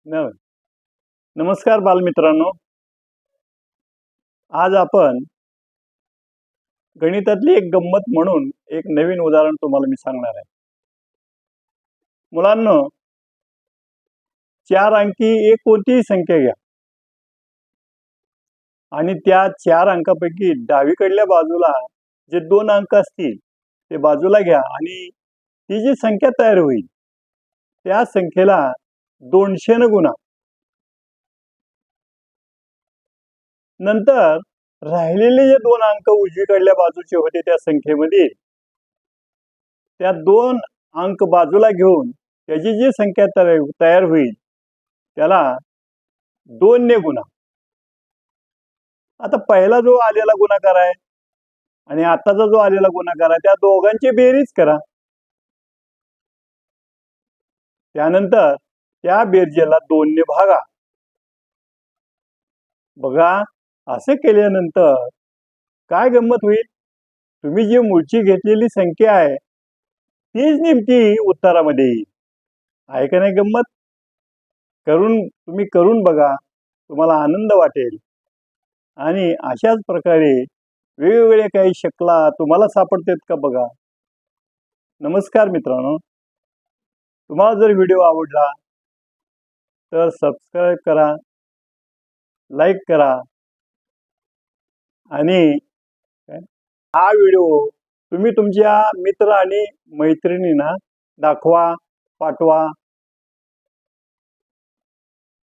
न- नमस्कार बालमित्रांनो. आज आपण गणितातली एक गंमत म्हणून एक नवीन उदाहरण तुम्हाला मी सांगणार आहे. मुलांनो, 4 अंकी एक कोणतीही संख्या घ्या आणि त्या 4 अंकापैकी डावीकडल्या बाजूला जे 2 अंक असतील ते बाजूला घ्या आणि ती जी संख्या तयार होईल त्या संख्येला 200 ने गुणा. नंतर राहिलेले जे 2 अंक उजवीकडल्या बाजूचे होते त्या संख्येमध्ये त्या 2 अंक बाजूला घेऊन त्याची जी संख्या तयार होईल त्याला 2 ने गुणा. आता पहिला जो आलेला गुणाकार आहे आणि आताचा जो आलेला गुणाकार आहे त्या दोघांची बेरीज करा. त्यानंतर त्या बेरजेला 2 ने भागा. बघा, असे केल्यानंतर काय गंमत होईल, तुम्ही जी मूळची घेतलेली संख्या आहे तीच नेमकी उत्तरामध्ये येईल. आहे का नाही गंमत? तुम्ही करून बघा, तुम्हाला आनंद वाटेल. आणि अशाच प्रकारे वेगवेगळे काही शक्ला तुम्हाला सापडतात का बघा. नमस्कार मित्रांनो, तुम्हाला जर व्हिडिओ आवडला तर सबस्क्राईब करा, लाईक करा आणि हा व्हिडिओ तुम्ही तुमच्या मित्र आणि मैत्रिणींना दाखवा, पाठवा.